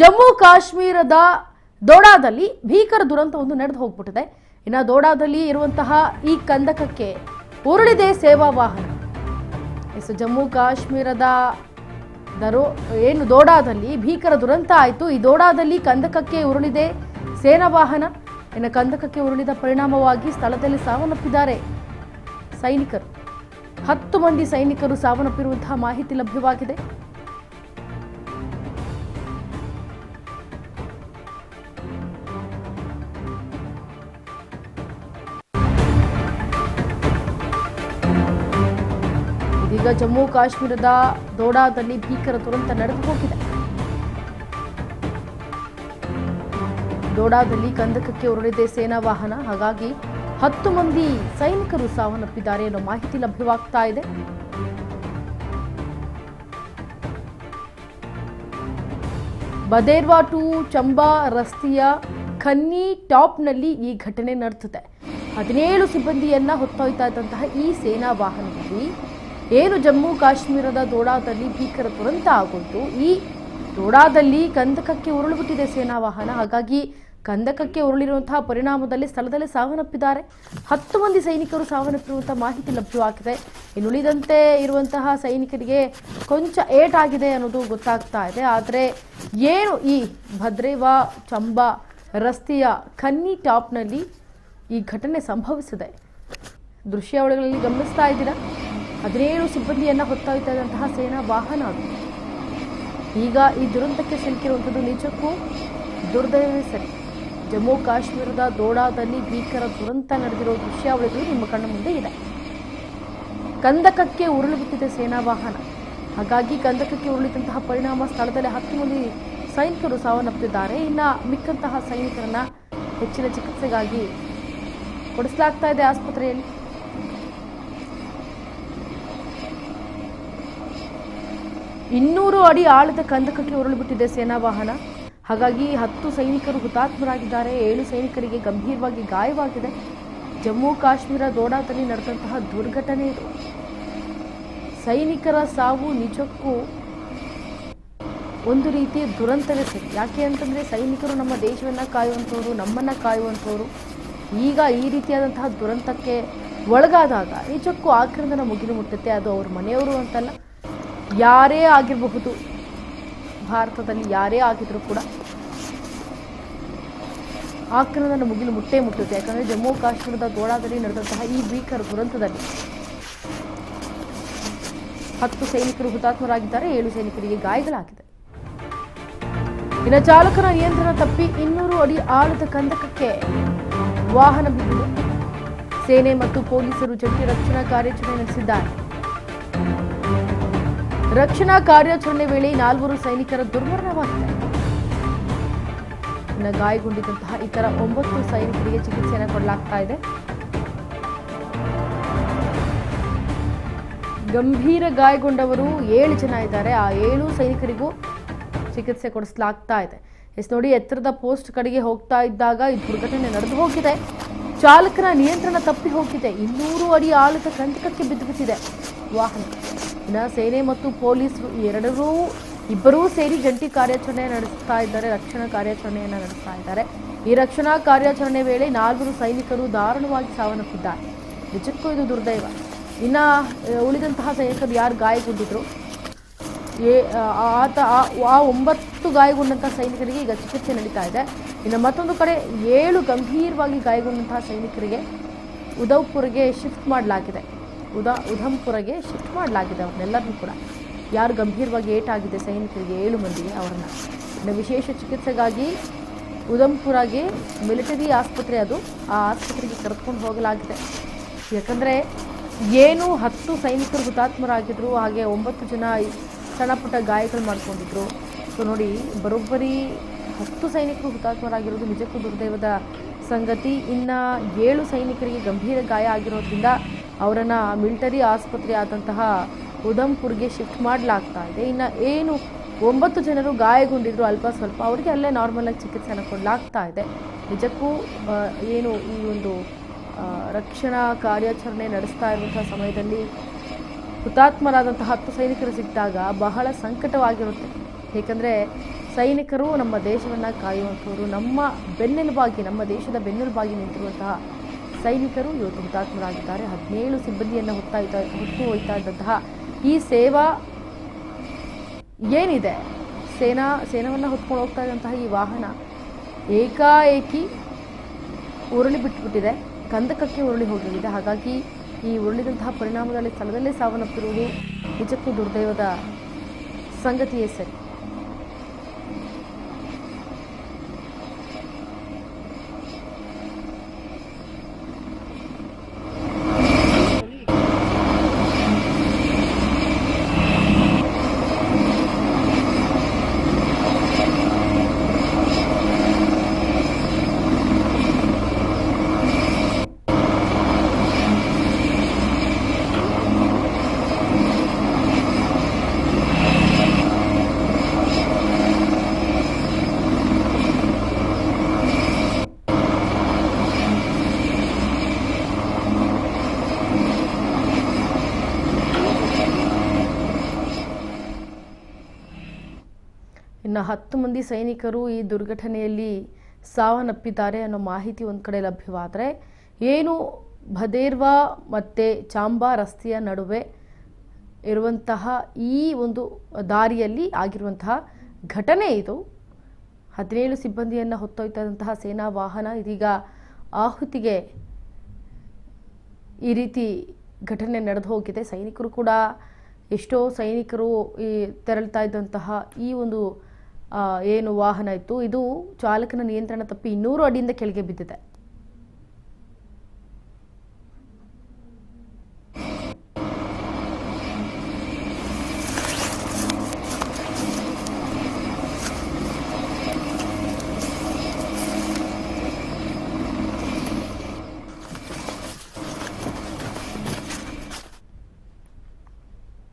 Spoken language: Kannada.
ಜಮ್ಮು ಕಾಶ್ಮೀರದ ದೋಡಾದಲ್ಲಿ ಭೀಕರ ದುರಂತವೊಂದು ನಡೆದು ಹೋಗ್ಬಿಟ್ಟಿದೆ. ಇನ್ನು ದೋಡಾದಲ್ಲಿ ಇರುವಂತಹ ಈ ಕಂದಕಕ್ಕೆ ಉರುಳಿದೆ ಸೇವಾ ವಾಹನ. ಜಮ್ಮು ಕಾಶ್ಮೀರದ ಏನು ದೋಡಾದಲ್ಲಿ ಭೀಕರ ದುರಂತ ಆಯಿತು. ಈ ದೋಡಾದಲ್ಲಿ ಕಂದಕಕ್ಕೆ ಉರುಳಿದೆ ಸೇನಾ ವಾಹನ. ಇನ್ನು ಕಂದಕಕ್ಕೆ ಉರುಳಿದ ಪರಿಣಾಮವಾಗಿ ಸ್ಥಳದಲ್ಲಿ ಸಾವನ್ನಪ್ಪಿದ್ದಾರೆ ಸೈನಿಕರು. 10 ಮಂದಿ ಸೈನಿಕರು ಸಾವನ್ನಪ್ಪಿರುವಂತಹ ಮಾಹಿತಿ ಲಭ್ಯವಾಗಿದೆ. ಇದೀಗ ಜಮ್ಮು ಕಾಶ್ಮೀರದ ದೋಡಾದಲ್ಲಿ ಭೀಕರ ದುರಂತ ನಡೆದು ಹೋಗಿದೆ. ದೋಡಾದಲ್ಲಿ ಕಂದಕಕ್ಕೆ ಉರುಳಿದೆ ಸೇನಾ ವಾಹನ. ಹಾಗಾಗಿ 10 ಮಂದಿ ಸೈನಿಕರು ಸಾವನ್ನಪ್ಪಿದ್ದಾರೆ ಅನ್ನೋ ಮಾಹಿತಿ ಲಭ್ಯವಾಗ್ತಾ ಇದೆ. ಬದೇರ್ವಾ ಟು ಚಂಬಾ ರಸ್ತೆಯ ಖನ್ನಿ ಟಾಪ್ನಲ್ಲಿ ಈ ಘಟನೆ ನಡೆದಿದೆ. 17 ಸಿಬ್ಬಂದಿಯನ್ನ ಹೊತ್ತೊಯ್ತಾ ಇದ್ದಂತಹ ಈ ಸೇನಾ ವಾಹನದಲ್ಲಿ ಏನು ಜಮ್ಮು ಕಾಶ್ಮೀರದ ದೋಡಾದಲ್ಲಿ ಭೀಕರ ದುರಂತ ಆಗೋಯ್ತು. ಈ ದೋಡಾದಲ್ಲಿ ಕಂದಕಕ್ಕೆ ಉರುಳುಬಿಟ್ಟಿದೆ ಸೇನಾ ವಾಹನ. ಹಾಗಾಗಿ ಕಂದಕಕ್ಕೆ ಉರುಳಿರುವಂತಹ ಪರಿಣಾಮದಲ್ಲಿ ಸ್ಥಳದಲ್ಲಿ ಸಾವನ್ನಪ್ಪಿದ್ದಾರೆ. 10 ಮಂದಿ ಸೈನಿಕರು ಸಾವನ್ನಪ್ಪಿರುವಂತಹ ಮಾಹಿತಿ ಲಭ್ಯವಾಗಿದೆ. ಇನ್ನುಳಿದಂತೆ ಇರುವಂತಹ ಸೈನಿಕರಿಗೆ ಕೊಂಚ ಏಟಾಗಿದೆ ಅನ್ನೋದು ಗೊತ್ತಾಗ್ತಾ ಇದೆ. ಆದರೆ ಏನು ಈ ಬದೇರ್ವಾ ಚಂಬಾ ರಸ್ತೆಯ ಖನ್ನಿ ಟಾಪ್ನಲ್ಲಿ ಈ ಘಟನೆ ಸಂಭವಿಸಿದೆ. ದೃಶ್ಯಾವಳಿಗಳಲ್ಲಿ ಗಮನಿಸ್ತಾ ಇದ್ದೀರಾ. 17 ಸಿಬ್ಬಂದಿಯನ್ನು ಹೊತ್ತೊಯ್ತಾ ಇದ್ದಂತಹ ಸೇನಾ ವಾಹನ ಅದು. ಈಗ ಈ ದುರಂತಕ್ಕೆ ಸಿಲುಕಿರುವಂಥದ್ದು ನಿಜಕ್ಕೂ ದುರ್ದೈವವೇ ಸರಿ. ಜಮ್ಮು ಕಾಶ್ಮೀರದ ದೋಡಾದಲ್ಲಿ ಭೀಕರ ದುರಂತ ನಡೆದಿರೋ ದೃಶ್ಯಾವಳಿಗಳು ನಿಮ್ಮ ಕಣ್ಣ ಮುಂದೆ ಇದೆ. ಕಂದಕಕ್ಕೆ ಉರುಳುಬಿಟ್ಟಿದೆ ಸೇನಾ ವಾಹನ. ಹಾಗಾಗಿ ಕಂದಕಕ್ಕೆ ಉರುಳಿದಂತಹ ಪರಿಣಾಮ ಸ್ಥಳದಲ್ಲಿ 10 ಮಂದಿ ಸೈನಿಕರು ಸಾವನ್ನಪ್ಪಿದ್ದಾರೆ. ಇನ್ನು ಮಿಕ್ಕಂತಹ ಸೈನಿಕರನ್ನ ಹೆಚ್ಚಿನ ಚಿಕಿತ್ಸೆಗಾಗಿ ಕೊಡಿಸಲಾಗ್ತಾ ಇದೆ ಆಸ್ಪತ್ರೆಯಲ್ಲಿ. ಇನ್ನೂರು ಅಡಿ ಆಳದ ಕಂದಕಕ್ಕೆ ಉರುಳಿಬಿಟ್ಟಿದೆ ಸೇನಾ ವಾಹನ. ಹಾಗಾಗಿ 10 ಸೈನಿಕರು ಹುತಾತ್ಮರಾಗಿದ್ದಾರೆ. 7 ಸೈನಿಕರಿಗೆ ಗಂಭೀರವಾಗಿ ಗಾಯವಾಗಿದೆ. ಜಮ್ಮು ಕಾಶ್ಮೀರ ದೋಡಾದಲ್ಲಿ ನಡೆದಂತಹ ದುರ್ಘಟನೆ ಇದು. ಸೈನಿಕರ ಸಾವು ನಿಜಕ್ಕೂ ಒಂದು ರೀತಿಯ ದುರಂತವೇ ಸರಿ. ಯಾಕೆ ಅಂತಂದರೆ ಸೈನಿಕರು ನಮ್ಮ ದೇಶವನ್ನು ಕಾಯುವಂಥವ್ರು, ನಮ್ಮನ್ನು ಕಾಯುವಂಥವ್ರು. ಈಗ ಈ ರೀತಿಯಾದಂತಹ ದುರಂತಕ್ಕೆ ಒಳಗಾದಾಗ ನಿಜಕ್ಕೂ ಆಕ್ರಂದನ ಮುಗಿಲು ಮುಟ್ಟುತ್ತೆ. ಅದು ಅವ್ರ ಮನೆಯವರು ಅಂತಲ್ಲ, ಯಾರೇ ಆಗಿರಬಹುದು, ಭಾರತದಲ್ಲಿ ಯಾರೇ ಆಗಿದ್ರೂ ಕೂಡ ಆಕ್ರಂದನ ಮುಗಿಲು ಮುಟ್ಟೇ ಮುಟ್ಟುತ್ತೆ. ಯಾಕಂದರೆ ಜಮ್ಮು ಕಾಶ್ಮೀರದ ದೋಡಾದಲ್ಲಿ ನಡೆದಂತಹ ಈ ಭೀಕರ ದುರಂತದಲ್ಲಿ 10 ಸೈನಿಕರು ಹುತಾತ್ಮರಾಗಿದ್ದಾರೆ. 7 ಸೈನಿಕರಿಗೆ ಗಾಯಗಳಾಗಿದೆ. ಇನ್ನು ಚಾಲಕನ ನಿಯಂತ್ರಣ ತಪ್ಪಿ 200 ಅಡಿ ಆಳದ ಕಂದಕಕ್ಕೆ ವಾಹನ ಬಿದ್ದಿದೆ. ಸೇನೆ ಮತ್ತು ಪೊಲೀಸರು ಜಂಟಿ ರಕ್ಷಣಾ ಕಾರ್ಯಾಚರಣೆ ನಡೆಸಿದ್ದಾರೆ. ರಕ್ಷಣಾ ಕಾರ್ಯಾಚರಣೆ ವೇಳೆ 4 ಸೈನಿಕರ ದುರ್ಮರಣವಾಗಿದೆ. ಇನ್ನು ಗಾಯಗೊಂಡಿದ್ದಂತಹ ಇತರ 9 ಸೈನಿಕರಿಗೆ ಚಿಕಿತ್ಸೆಯನ್ನು ಕೊಡಲಾಗ್ತಾ ಇದೆ. ಗಂಭೀರ ಗಾಯಗೊಂಡವರು 7 ಜನ ಇದ್ದಾರೆ. ಆ 7 ಸೈನಿಕರಿಗೂ ಚಿಕಿತ್ಸೆ ಕೊಡಿಸಲಾಗ್ತಾ ಇದೆ. ನೋಡಿ, ಎತ್ತರದ ಪೋಸ್ಟ್ ಕಡೆಗೆ ಹೋಗ್ತಾ ಇದ್ದಾಗ ಈ ದುರ್ಘಟನೆ ನಡೆದು ಹೋಗಿದೆ. ಚಾಲಕನ ನಿಯಂತ್ರಣ ತಪ್ಪಿ ಹೋಗಿದೆ. 200 ಅಡಿ ಆಳದ ಕಂದಕಕ್ಕೆ ಬಿದ್ದುಬಿಟ್ಟಿದೆ ವಾಹನ. ಇನ್ನು ಸೇನೆ ಮತ್ತು ಪೊಲೀಸರು ಇಬ್ಬರೂ ಸೇರಿ ಜಂಟಿ ಕಾರ್ಯಾಚರಣೆ ನಡೆಸ್ತಾ ಇದ್ದಾರೆ. ರಕ್ಷಣಾ ಕಾರ್ಯಾಚರಣೆಯನ್ನು ನಡೆಸ್ತಾ ಇದ್ದಾರೆ. ಈ ರಕ್ಷಣಾ ಕಾರ್ಯಾಚರಣೆ ವೇಳೆ 4 ಸೈನಿಕರು ದಾರುಣವಾಗಿ ಸಾವನ್ನಪ್ಪಿದ್ದಾರೆ. ನಿಜಕ್ಕೂ ಇದು ದುರ್ದೈವ. ಇನ್ನು ಉಳಿದಂತಹ ಸೈನಿಕರು ಯಾರು ಗಾಯಗೊಂಡಿದ್ರು, ಆ 9 ಗಾಯಗೊಂಡಂತಹ ಸೈನಿಕರಿಗೆ ಈಗ ಚಿಕಿತ್ಸೆ ನಡೀತಾ ಇದೆ. ಇನ್ನು ಮತ್ತೊಂದು ಕಡೆ 7 ಗಂಭೀರವಾಗಿ ಗಾಯಗೊಂಡಂತಹ ಸೈನಿಕರಿಗೆ ಉಧಂಪುರ್ಗೆ ಶಿಫ್ಟ್ ಮಾಡಲಾಗಿದೆ. ಉಧಂಪುರಗೆ ಶಿಫ್ಟ್ ಮಾಡಲಾಗಿದೆ. ಅವನ್ನೆಲ್ಲರೂ ಕೂಡ ಯಾರು ಗಂಭೀರವಾಗಿ ಏಟಾಗಿದೆ ಸೈನಿಕರಿಗೆ 7 ಮಂದಿಗೆ ಅವರನ್ನು ಇನ್ನು ವಿಶೇಷ ಚಿಕಿತ್ಸೆಗಾಗಿ ಉಧಂಪುರಗೆ ಮಿಲಿಟರಿ ಆಸ್ಪತ್ರೆ ಅದು, ಆ ಆಸ್ಪತ್ರೆಗೆ ಕರೆದುಕೊಂಡು ಹೋಗಲಾಗಿದೆ. ಯಾಕಂದರೆ ಏನು 10 ಸೈನಿಕರು ಹುತಾತ್ಮರಾಗಿದ್ದರು, ಹಾಗೆ 9 ಜನ ಸಣ್ಣ ಪುಟ್ಟ ಗಾಯಗಳು ಮಾಡ್ಕೊಂಡಿದ್ರು. ಸೊ ನೋಡಿ, ಬರೋಬ್ಬರಿ 10 ಸೈನಿಕರು ಹುತಾತ್ಮರಾಗಿರೋದು ನಿಜಕ್ಕೂ ದುರ್ದೈವದ ಸಂಗತಿ. ಇನ್ನು 7 ಸೈನಿಕರಿಗೆ ಗಂಭೀರ ಗಾಯ ಆಗಿರೋದ್ರಿಂದ ಅವರನ್ನು ಮಿಲಿಟರಿ ಆಸ್ಪತ್ರೆ ಆದಂತಹ ಉಧಂಪುರ್ಗೆ ಶಿಫ್ಟ್ ಮಾಡಲಾಗ್ತಾ ಇದೆ. ಇನ್ನು ಏನು 9 ಜನರು ಗಾಯಗೊಂಡಿದ್ರು ಅಲ್ಪ ಸ್ವಲ್ಪ, ಅವರಿಗೆ ಅಲ್ಲೇ ನಾರ್ಮಲಾಗಿ ಚಿಕಿತ್ಸೆಯನ್ನು ಕೊಡಲಾಗ್ತಾ ಇದೆ. ನಿಜಕ್ಕೂ ಏನು ಈ ಒಂದು ರಕ್ಷಣಾ ಕಾರ್ಯಾಚರಣೆ ನಡೆಸ್ತಾ ಇರುವಂತಹ ಸಮಯದಲ್ಲಿ ಹುತಾತ್ಮರಾದಂತಹ 10 ಸೈನಿಕರು ಸಿಕ್ಕಿದಾಗ ಬಹಳ ಸಂಕಟವಾಗಿರುತ್ತೆ. ಏಕೆಂದರೆ ಸೈನಿಕರು ನಮ್ಮ ದೇಶವನ್ನು ಕಾಯುವಂಥವರು, ನಮ್ಮ ಬೆನ್ನೆಲುಬಾಗಿ, ನಮ್ಮ ದೇಶದ ಬೆನ್ನೆಲುಬಾಗಿ ನಿಂತಿರುವಂತಹ ಸೈನಿಕರು ಇವತ್ತು ಹುತಾತ್ಮರಾಗಿದ್ದಾರೆ. 17 ಸಿಬ್ಬಂದಿಯನ್ನು ಹೊತ್ತು ಹೋಯ್ತಾ ಇದ್ದಂತಹ ಈ ಸೇವಾ ಏನಿದೆ, ಸೇನಾವನ್ನು ಹೊತ್ಕೊಂಡು ಹೋಗ್ತಾ ಇದ್ದಂತಹ ಈ ವಾಹನ ಏಕಾಏಕಿ ಉರುಳಿ ಬಿಟ್ಟುಬಿಟ್ಟಿದೆ, ಕಂದಕಕ್ಕೆ ಉರುಳಿ ಹೋಗಿದೆ. ಹಾಗಾಗಿ ಈ ಉರುಳಿದಂತಹ ಪರಿಣಾಮದಲ್ಲಿ ಸ್ಥಳದಲ್ಲೇ ಸಾವನ್ನಪ್ಪಿರುವುದು ನಿಜಕ್ಕೂ ದುರ್ದೈವದ ಸಂಗತಿಯೇ ಸರಿ. ಇನ್ನು 10 ಮಂದಿ ಸೈನಿಕರು ಈ ದುರ್ಘಟನೆಯಲ್ಲಿ ಸಾವನ್ನಪ್ಪಿದ್ದಾರೆ ಅನ್ನೋ ಮಾಹಿತಿ ಒಂದು ಕಡೆ ಲಭ್ಯವಾದರೆ, ಏನು ಭದೇರ್ವಾ ಮತ್ತು ಚಾಂಬಾ ರಸ್ತೆಯ ನಡುವೆ ಇರುವಂತಹ ಈ ಒಂದು ದಾರಿಯಲ್ಲಿ ಆಗಿರುವಂತಹ ಘಟನೆ ಇದು. 17 ಸಿಬ್ಬಂದಿಯನ್ನು ಹೊತ್ತೊಯ್ತಂತಹ ಸೇನಾ ವಾಹನ ಇದೀಗ ಆಹುತಿಗೆ ಈ ರೀತಿ ಘಟನೆ ನಡೆದು ಹೋಗಿದೆ. ಸೈನಿಕರು ಕೂಡ, ಎಷ್ಟೋ ಸೈನಿಕರು ತೆರಳ್ತಾ ಇದ್ದಂತಹ ಈ ಒಂದು ಏನು ವಾಹನ ಇತ್ತು, ಇದು ಚಾಲಕನ ನಿಯಂತ್ರಣ ತಪ್ಪಿ 200 ಅಡಿಯಿಂದ ಕೆಳಗೆ ಬಿದ್ದಿದೆ.